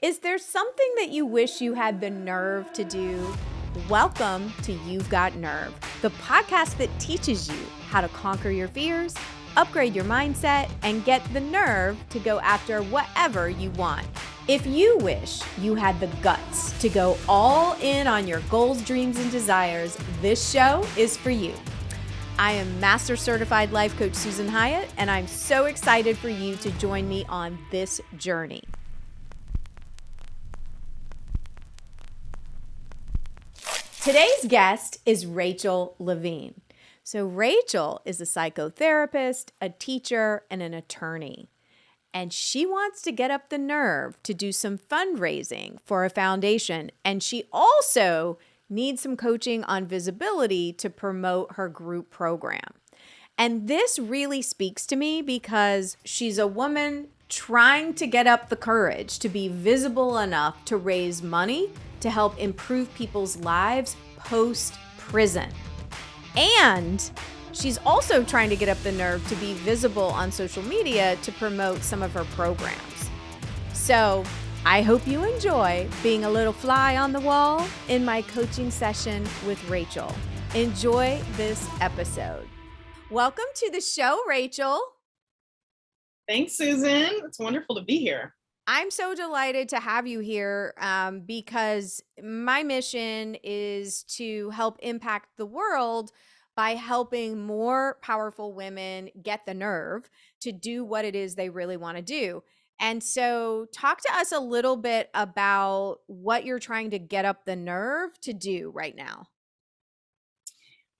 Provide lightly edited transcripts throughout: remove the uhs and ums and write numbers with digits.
Is there something that you wish you had the nerve to do? Welcome to You've Got Nerve, the podcast that teaches you how to conquer your fears, upgrade your mindset, and get the nerve to go after whatever you want. If you wish you had the guts to go all in on your goals, dreams, and desires, this show is for you. I am Master Certified Life Coach Susan Hyatt, and I'm so excited for you to join me on this journey. Today's guest is Rachel Levine. So Rachel is a psychotherapist, a teacher, and an attorney. And she wants to get up the nerve to do some fundraising for a foundation. And she also needs some coaching on visibility to promote her group program. And this really speaks to me because she's a woman trying to get up the courage to be visible enough to raise money to help improve people's lives post-prison. And she's also trying to get up the nerve to be visible on social media to promote some of her programs. So I hope you enjoy being a little fly on the wall in my coaching session with Rachel. Enjoy this episode. Welcome to the show, Rachel. Thanks, Susan. It's wonderful to be here. I'm so delighted to have you here because my mission is to help impact the world by helping more powerful women get the nerve to do what it is they really want to do. And so talk to us a little bit about what you're trying to get up the nerve to do right now.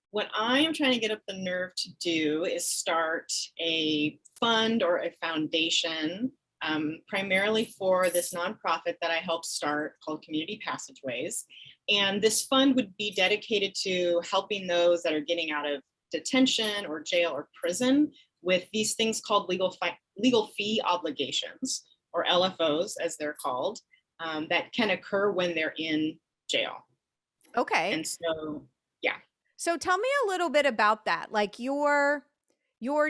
What I am trying to get up the nerve to do is start a fund or a foundation, primarily for this nonprofit that I helped start called Community Passageways. And this fund would be dedicated to helping those that are getting out of detention or jail or prison with these things called legal fee obligations, or LFOs as they're called, that can occur when they're in jail. Okay. And so, yeah. So tell me a little bit about that, like your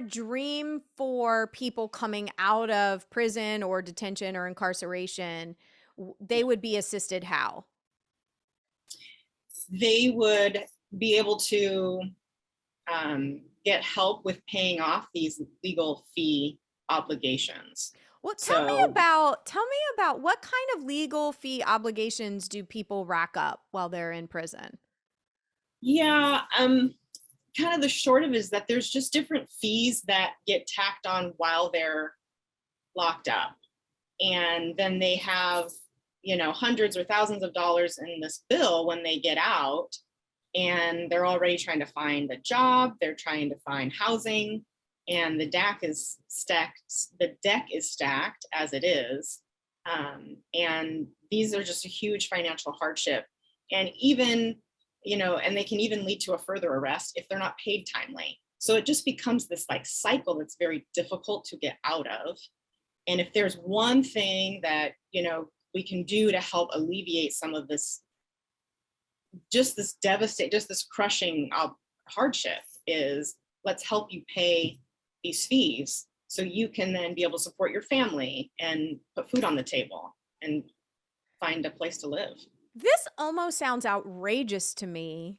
dream for people coming out of prison or detention or incarceration, they would be assisted how? They would be able to get help with paying off these legal fee obligations. Well, tell me about what kind of legal fee obligations do people rack up while they're in prison? Yeah, kind of the short of it is that there's just different fees that get tacked on while they're locked up. And then they have, hundreds or thousands of dollars in this bill when they get out, and they're already trying to find a job, they're trying to find housing, and the deck is stacked as it is. And these are just a huge financial hardship. And even and they can even lead to a further arrest if they're not paid timely. So it just becomes this cycle that's very difficult to get out of. And if there's one thing that, we can do to help alleviate some of this, this crushing hardship, is let's help you pay these fees so you can then be able to support your family and put food on the table and find a place to live. This almost sounds outrageous to me.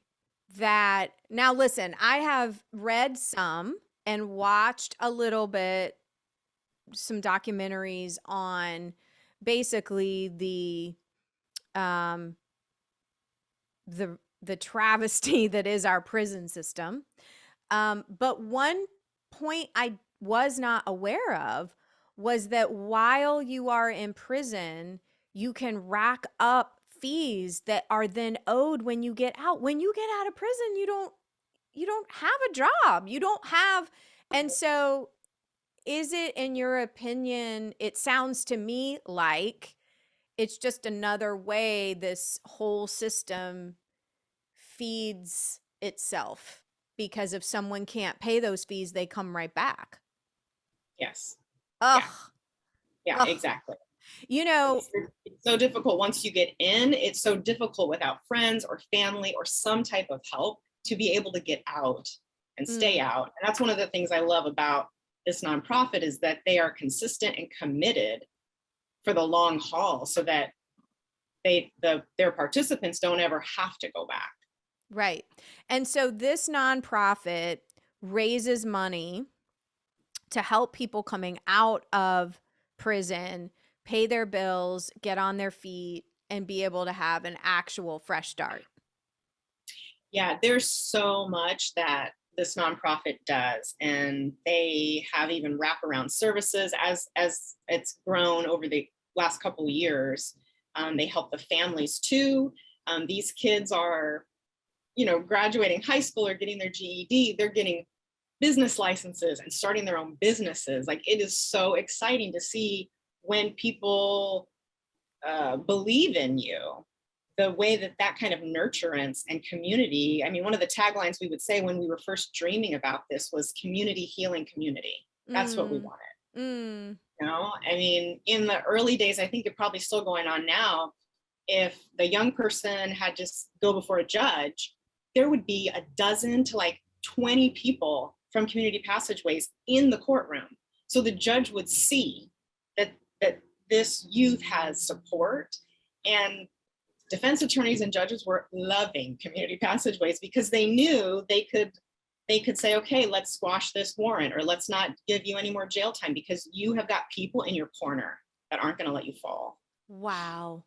That now listen, I have read some and watched a little bit, some documentaries on basically the travesty that is our prison system. But one point I was not aware of was that while you are in prison, you can rack up fees that are then owed when you get out. When you get out of prison, you don't have a job. You don't have. And so is it, in your opinion, it sounds to me like it's just another way this whole system feeds itself, because if someone can't pay those fees, they come right back. Yes. Ugh. Yeah, exactly. It's so difficult once you get in. It's so difficult without friends or family or some type of help to be able to get out and stay out. And that's one of the things I love about this nonprofit, is that they are consistent and committed for the long haul, so that their participants don't ever have to go back. Right. And so this nonprofit raises money to help people coming out of prison pay their bills, get on their feet, and be able to have an actual fresh start. Yeah, there's so much that this nonprofit does, and they have even wraparound services as it's grown over the last couple of years. They help the families too. These kids are, graduating high school or getting their GED. They're getting business licenses and starting their own businesses. Like, it is so exciting to see when people believe in you, the way that kind of nurturance and community. I mean, one of the taglines we would say when we were first dreaming about this was community healing community. That's what we Mm, wanted. mm, I mean, in the early days, I think it's probably still going on now. If the young person had just go before a judge, there would be a dozen to like 20 people from community passageways in the courtroom. So the judge would see that this youth has support, and defense attorneys and judges were loving community passageways because they knew they could say, okay, let's squash this warrant, or let's not give you any more jail time because you have got people in your corner that aren't going to let you fall. wow.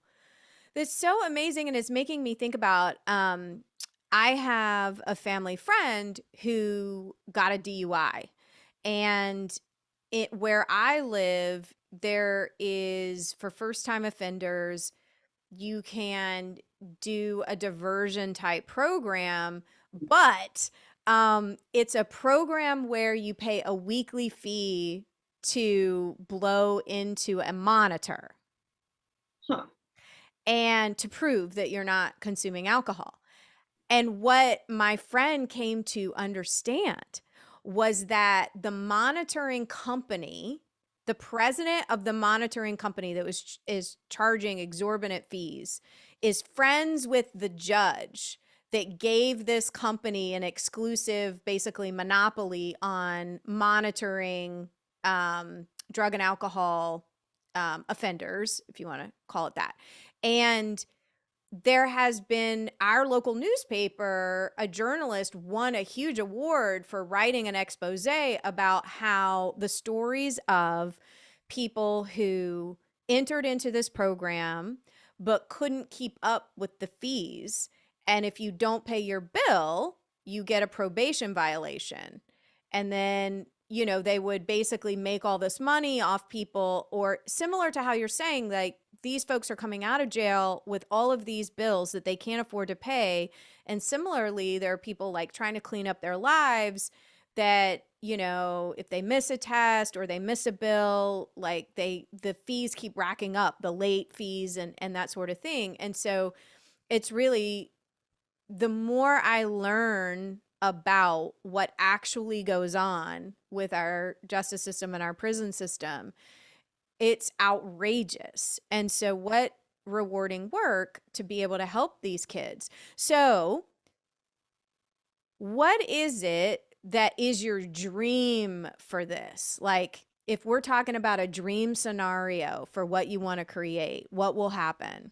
That's so amazing. And it's making me think about I have a family friend who got a DUI. And where I live, there is, for first time offenders, you can do a diversion type program, but it's a program where you pay a weekly fee to blow into a monitor Huh. and to prove that you're not consuming alcohol. And what my friend came to understand was that the monitoring company, the president of the monitoring company that is charging exorbitant fees, is friends with the judge that gave this company an exclusive, basically, monopoly on monitoring drug and alcohol offenders, if you want to call it that. And there has been, our local newspaper, a journalist won a huge award for writing an expose about how the stories of people who entered into this program but couldn't keep up with the fees. And if you don't pay your bill, you get a probation violation. And then, they would basically make all this money off people, or similar to how you're saying, like, these folks are coming out of jail with all of these bills that they can't afford to pay. And similarly, there are people like trying to clean up their lives that, if they miss a test or they miss a bill, like the fees keep racking up, the late fees and that sort of thing. And so it's really, the more I learn about what actually goes on with our justice system and our prison system, it's outrageous. And so what rewarding work to be able to help these kids. So what is it that is your dream for this? Like, if we're talking about a dream scenario for what you want to create, what will happen?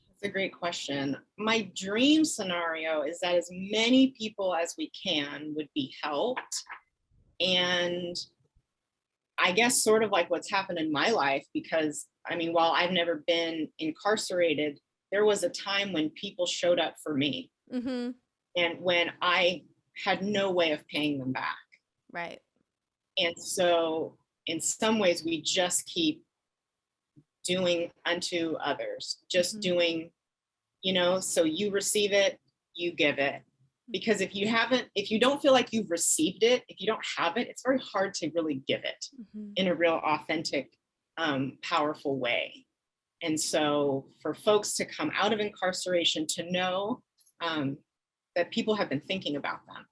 That's a great question. My dream scenario is that as many people as we can would be helped. And I guess sort of like what's happened in my life, because I mean, while I've never been incarcerated, there was a time when people showed up for me, Mm-hmm. and when I had no way of paying them back. Right. And so in some ways, we just keep doing unto others, just Mm-hmm. doing, so you receive it, you give it. Because if you don't feel like you've received it, if you don't have it, it's very hard to really give it Mm-hmm. in a real authentic, powerful way. And so for folks to come out of incarceration to know that people have been thinking about them,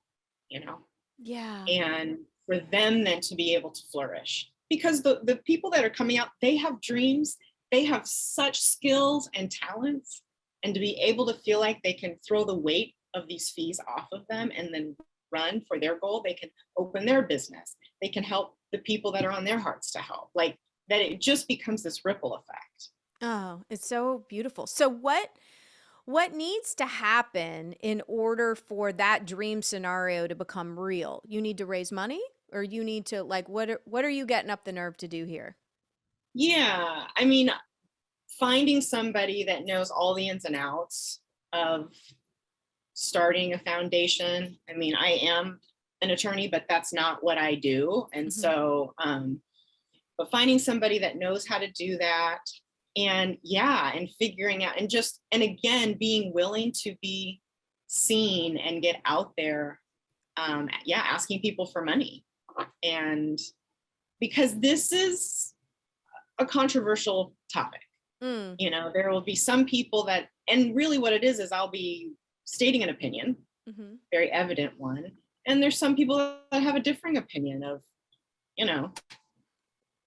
Yeah. and for them then to be able to flourish. Because the people that are coming out, they have dreams, they have such skills and talents, and to be able to feel like they can throw the weight of these fees off of them and then run for their goal, they can open their business, they can help the people that are on their hearts to help. Like that it just becomes this ripple effect. Oh, it's so beautiful. So what needs to happen in order for that dream scenario to become real? You need to raise money, or you need to, like, what are you getting up the nerve to do here? Yeah. I mean, finding somebody that knows all the ins and outs of starting a foundation. I mean, I am an attorney, but that's not what I do. And Mhm. so, but finding somebody that knows how to do that, and yeah, and figuring out, and just, and again, being willing to be seen and get out there. Yeah, asking people for money. And because this is a controversial topic, Mm. there will be some people that, and really what it is I'll be stating an opinion, Mhm. very evident one. And there's some people that have a differing opinion of, you know,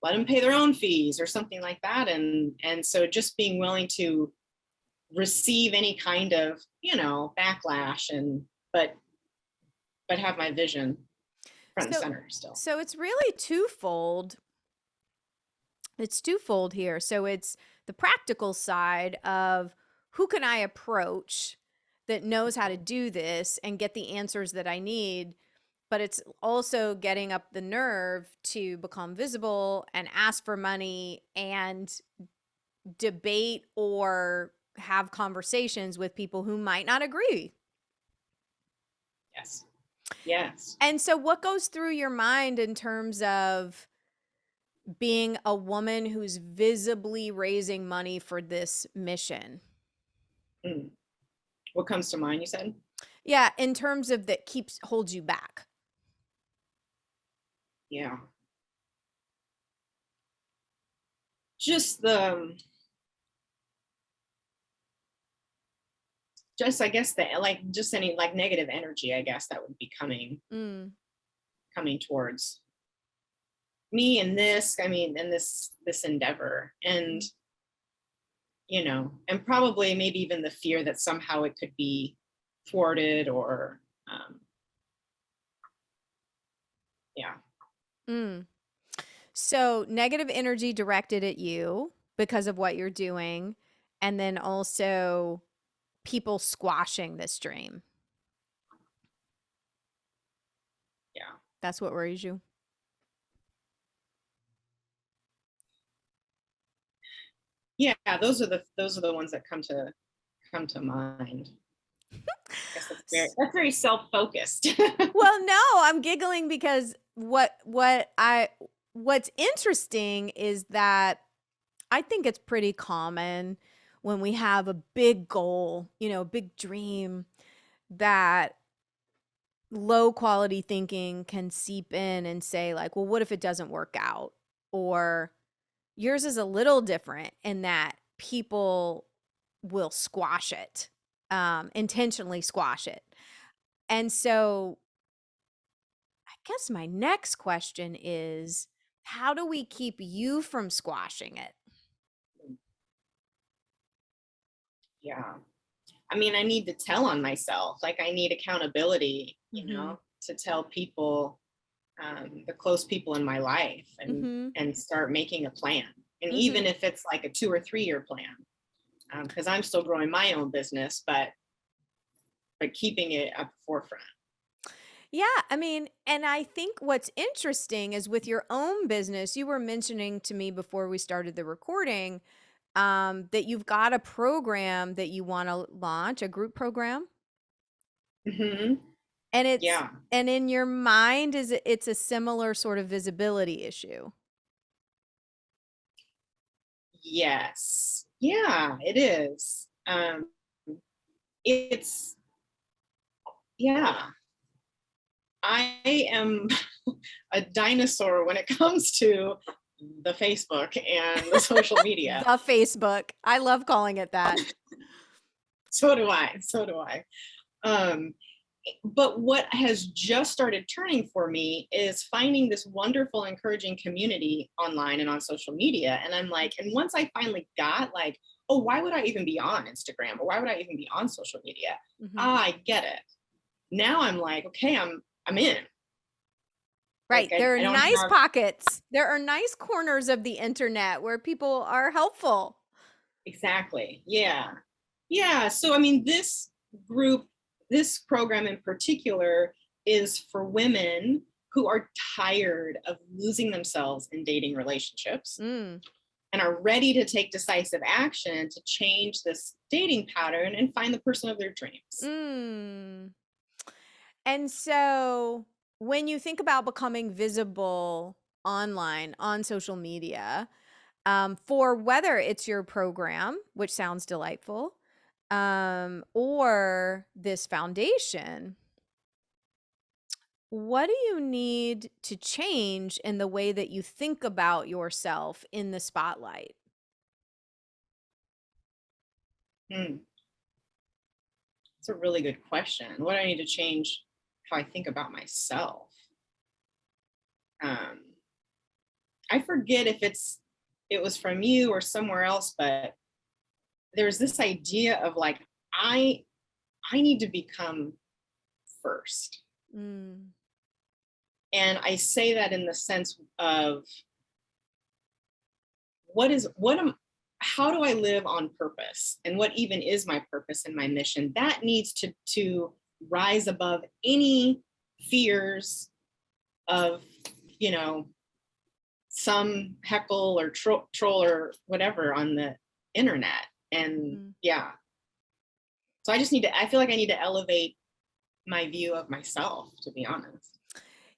let them pay their own fees or something like that. And so just being willing to receive any kind of, backlash, and but have my vision front and So center still. so it's really twofold. It's twofold here. So it's the practical side of who can I approach that knows how to do this and get the answers that I need, but it's also getting up the nerve to become visible and ask for money and debate or have conversations with people who might not agree. Yes. Yes. And so what goes through your mind in terms of being a woman who's visibly raising money for this mission? Mm. What comes to mind, you said? Yeah, in terms of that holds you back. Yeah. Just the, just, I guess, the, like, just any, like, negative energy, I guess, that would be Mm. coming towards me and this, I mean, and this endeavor. And, and probably maybe even the fear that somehow it could be thwarted, or yeah. Mm. So negative energy directed at you because of what you're doing, and then also people squashing this dream. Yeah. That's what worries you. Yeah, those are the ones that come to mind. I guess that's very self-focused. Well, no, I'm giggling because what's interesting is that I think it's pretty common when we have a big goal, a big dream, that low quality thinking can seep in and say, like, well, what if it doesn't work out? Or yours is a little different in that people will squash it, intentionally squash it. And so I guess my next question is, how do we keep you from squashing it? Yeah. I mean, I need to tell on myself. Like, I need accountability, Mm-hmm. to tell people, the close people in my life, and Mm-hmm. start making a plan. And Mm-hmm. even if it's like a 2 or 3 year plan, because I'm still growing my own business, but keeping it at the forefront. Yeah, I mean, and I think what's interesting is with your own business, you were mentioning to me before we started the recording, that you've got a program that you want to launch, a group program, Hmm. and Yeah. in your mind it's a similar sort of visibility issue. Yes. Yeah, it is. It's, yeah. I am a dinosaur when it comes to the Facebook and the social media. The Facebook. I love calling it that. So do I. So do I. Um, but what has just started turning for me is finding this wonderful, encouraging community online and on social media. And I'm like, and once I finally got, like, oh, why would I even be on Instagram, or why would I even be on social media? Mhm. Ah, I get it. Now I'm like, okay, I'm in. Right. There are I don't nice have pockets. There are nice corners of the internet where people are helpful. exactly. Yeah. Yeah. So, I mean, group, this program in particular is for women who are tired of losing themselves in dating relationships Mm. and are ready to take decisive action to change this dating pattern and find the person of their dreams. Mm. And so when you think about becoming visible online on social media, for whether it's your program, which sounds delightful, or this foundation, what do you need to change in the way that you think about yourself in the spotlight? Hmm. It's a really good question. What do I need to change how I think about myself? Um, I forget if it was from you or somewhere else, but there's this idea of like I I need to become first. Mm. And I say that in the sense of what am how do I live on purpose and what even is my purpose and my mission? That needs to rise above any fears of, you know, some heckle or troll or whatever on the internet. And Mm. yeah, so I feel like I need to elevate my view of myself, to be honest.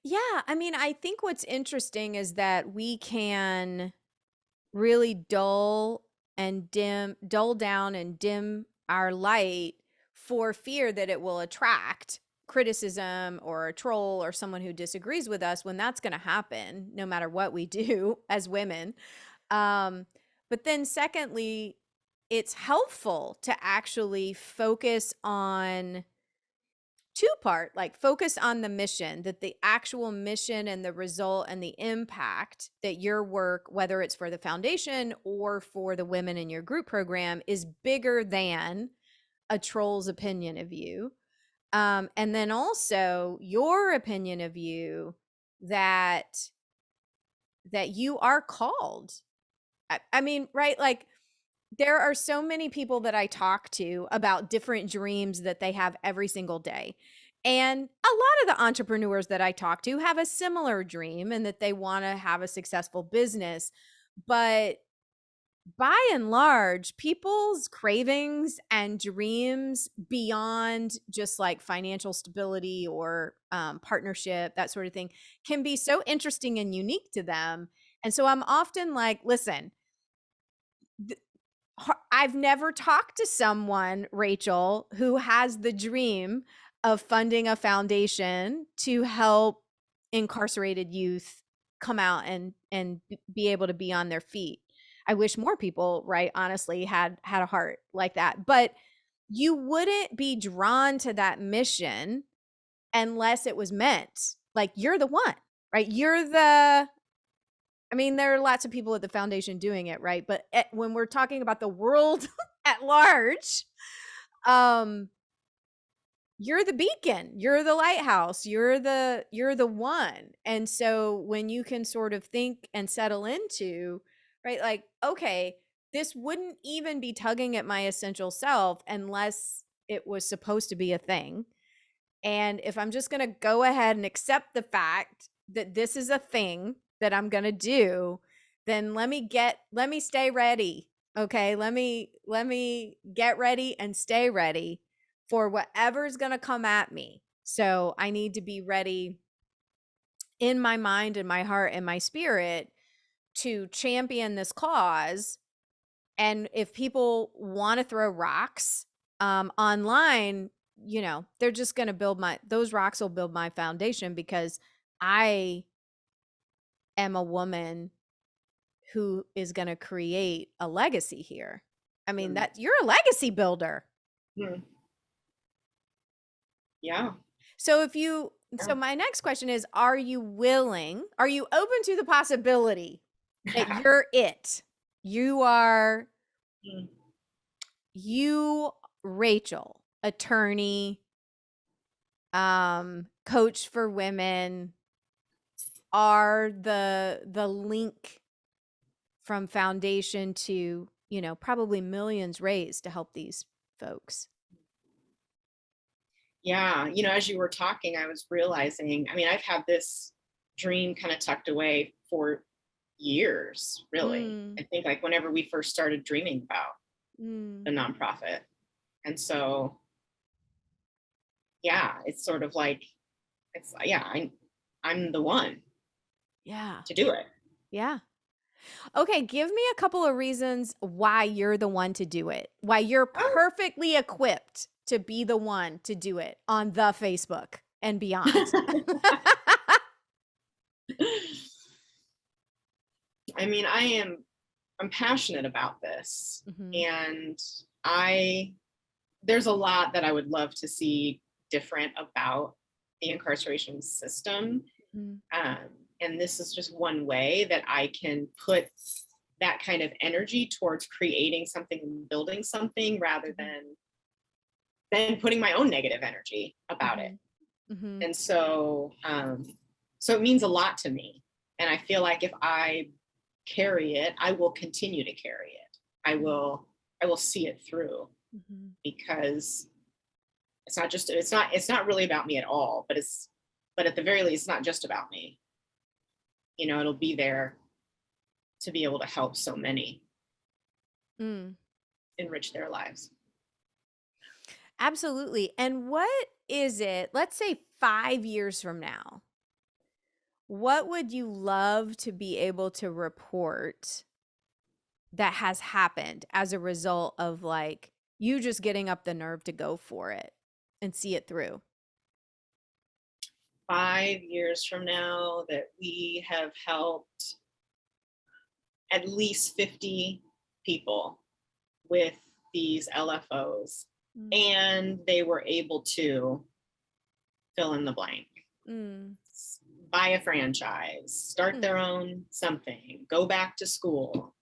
Yeah, I mean, I think what's interesting is that we can really dull down and dim our light for fear that it will attract criticism or a troll or someone who disagrees with us, when that's going to happen no matter what we do as women. Um, but then secondly, it's helpful to actually focus on like focus on the mission, that the actual mission and the result and the impact that your work, whether it's for the foundation or for the women in your group program, is bigger than a troll's opinion of you. And then also your opinion of you, that you are called. I mean, right? Like, there are so many people that I talk to about different dreams that they have every single day. And a lot of the entrepreneurs that I talk to have a similar dream, and that they want to have a successful business. But by and large, people's cravings and dreams beyond just like financial stability or partnership, that sort of thing, can be so interesting and unique to them. And so I'm often like, listen, I've never talked to someone, Rachel, who has the dream of funding a foundation to help incarcerated youth come out and be able to be on their feet. I wish more people, right, honestly, had a heart like that. But you wouldn't be drawn to that mission unless it was meant. Like, you're the one, right? I mean, there are lots of people at the foundation doing it, right? But when we're talking about the world at large, um, you're the beacon, you're the lighthouse, you're the one. And so when you can sort of think and settle into, right, like, okay, this wouldn't even be tugging at my essential self unless it was supposed to be a thing. And if I'm just going to go ahead and accept the fact that this is a thing that I'm going to do, then let me stay ready. Okay? Let me get ready and stay ready for whatever's going to come at me. So I need to be ready in my mind and my heart and my spirit to champion this cause. And if people want to throw rocks online, they're just going to those rocks will build my foundation, because I am a woman who is going to create a legacy here. I mean, Mm. you're a legacy builder. Mm. Yeah. So Yeah. my next question is, are you open to the possibility that you're it? You are Mm. you, Rachel, attorney, coach for women, are the link from foundation to, you know, probably millions raised to help these folks. Yeah, you know, as you were talking, I was realizing, I mean, I've had this dream kind of tucked away for years, really. Mm, I think like whenever we first started dreaming about mm, the nonprofit. And so, yeah, it's sort of like, it's, yeah, I'm the one yeah. to do it. Yeah. Okay, give me a couple of reasons why you're the one to do it. Why you're Oh. perfectly equipped to be the one to do it on the Facebook and beyond. I mean, I'm passionate about this, Mhm, and I there's a lot that I would love to see different about the incarceration system. mhm, Um, and this is just one way that I can put that kind of energy towards creating something and building something rather mhm, than putting my own negative energy about it. mhm, mhm, And so it means a lot to me. And I feel like if I carry it, I will continue to carry it. I mm, will I will see it through, mhm, because it's not really about me at all, but at the very least, it's not just about me. You know, it'll be there to be able to help so many mm. enrich their lives. Absolutely. And what is it, let's say 5 years from now, what would you love to be able to report that has happened as a result of, like, you just getting up the nerve to go for it and see it through? 5 years from now, that we have helped at least 50 people with these LFOs, Mm, and they were able to fill in the blank, mm, buy a franchise, start mm. their own something, go back to school,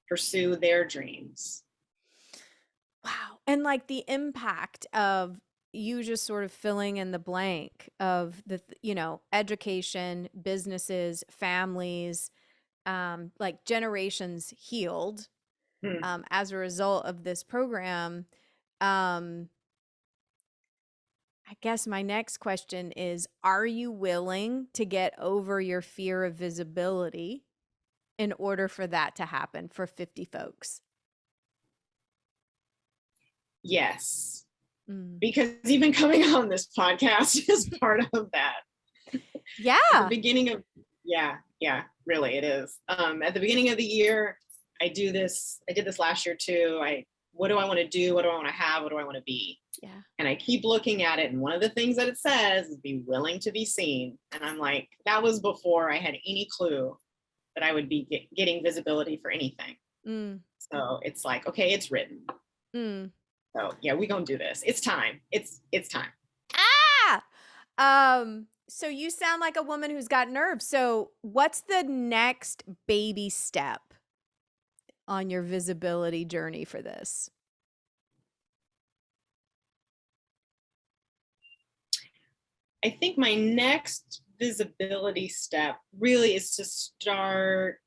pursue their dreams. Wow. And, like, the impact of you just sort of filling in the blank of you know, education, businesses, families, like generations healed, Hmm. as a result of this program. Um, I guess my next question is, are you willing to get over your fear of visibility in order for that to happen for 50 folks? Yes, Mm. because even coming on this podcast is part of that. At the Yeah. beginning of yeah, really it is. At the beginning of the year, I did this last year too. I What do I want to do? What do I want to have? What do I want to be? Yeah. And I keep looking at it, and one of the things that it says is be willing to be seen. And I'm like, that was before I had any clue that I would be getting visibility for anything. Mm. So it's like, okay, it's written. Mm. So yeah, we gonna do this. It's time. It's time. Ah! So you sound like a woman who's got nerves. So what's the next baby step on your visibility journey for this? I think my next visibility step really is to start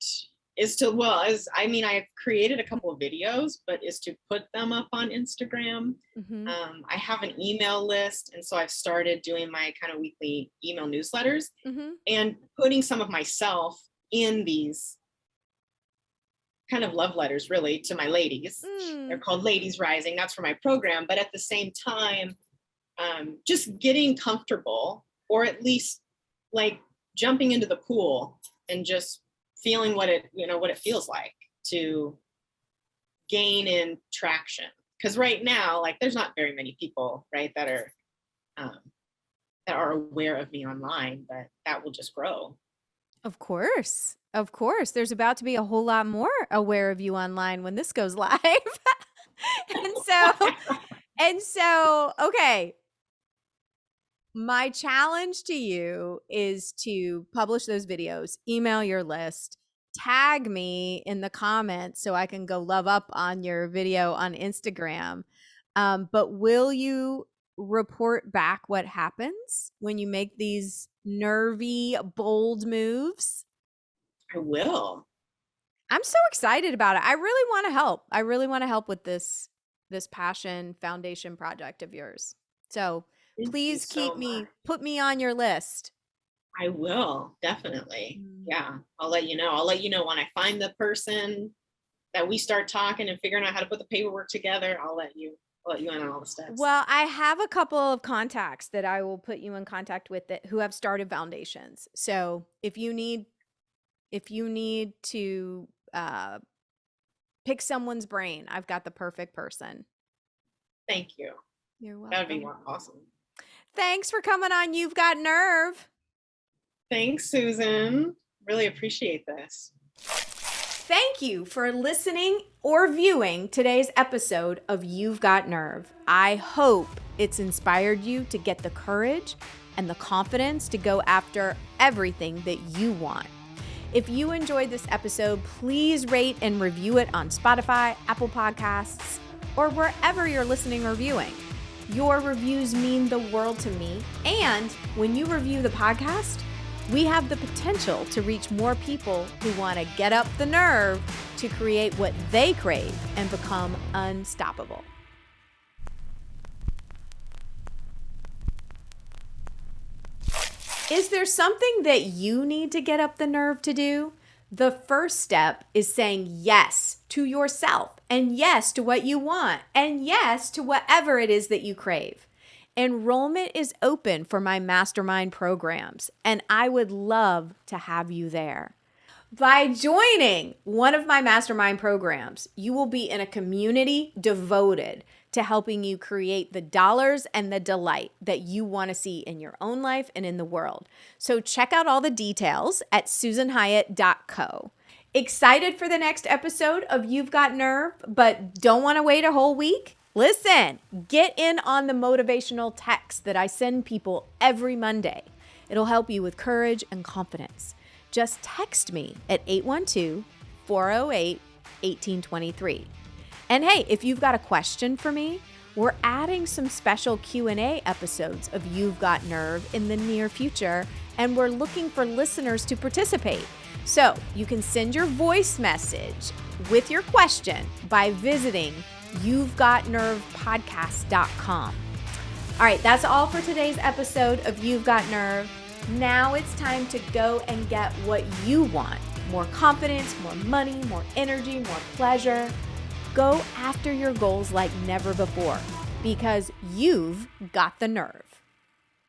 is to well as I mean I've created a couple of videos, but is to put them up on Instagram. Mhm. I have an email list, and so I've started doing my kind of weekly email newsletters Mhm. and putting some of myself in these kind of love letters, really, to my ladies. They're Mm. called Ladies Rising. That's for my program, but at the same time, just getting comfortable, or at least like jumping into the pool and just feeling what it feels like to gain in traction. Because right now, like, there's not very many people, right, um, that are aware of me online, but that will just grow. Of course. Of course. There's about to be a whole lot more aware of you online when this goes live. And okay, my challenge to you is to publish those videos, email your list, tag me in the comments so I can go love up on your video on Instagram. But will you report back what happens when you make these nervy, bold moves? I will. I'm so excited about it. I really want to help. I really want to help with this passion foundation project of yours. So Thank you please so much. put me on your list. I will, definitely. Mm. Yeah, I'll let you know. I'll let you know when I find the person that we start talking and figuring out how to put the paperwork together. I'll let you in on all the steps. Well, I have a couple of contacts that I will put you in contact with who have started foundations. So if you need to pick someone's brain, I've got the perfect person. Thank you. You're welcome. That'd be awesome. Thanks for coming on You've Got Nerve. Thanks, Susan. Really appreciate this. Thank you for listening or viewing today's episode of You've Got Nerve. I hope it's inspired you to get the courage and the confidence to go after everything that you want. If you enjoyed this episode, please rate and review it on Spotify, Apple Podcasts, or wherever you're listening or viewing. Your reviews mean the world to me, and when you review the podcast, we have the potential to reach more people who want to get up the nerve to create what they crave and become unstoppable. Is there something that you need to get up the nerve to do? The first step is saying yes to yourself and yes to what you want and yes to whatever it is that you crave. Enrollment is open for my mastermind programs, and I would love to have you there. By joining one of my mastermind programs, you will be in a community devoted to helping you create the dollars and the delight that you want to see in your own life and in the world. So check out all the details at susanhyatt.co. Excited for the next episode of You've Got Nerve, but don't want to wait a whole week? Listen, get in on the motivational text that I send people every Monday. It'll help you with courage and confidence. Just text me at 812-408-1823. And hey, if you've got a question for me, we're adding some special Q&A episodes of You've Got Nerve in the near future, and we're looking for listeners to participate. So you can send your voice message with your question by visiting you'vegotnervepodcast.com. All right, that's all for today's episode of You've Got Nerve. Now it's time to go and get what you want. More confidence, more money, more energy, more pleasure. Go after your goals like never before because you've got the nerve.